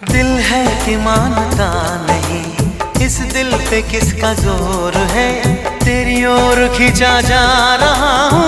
दिल है कि मानता नहीं, इस दिल पे किसका जोर है। तेरी ओर खींचा जा रहा हूँ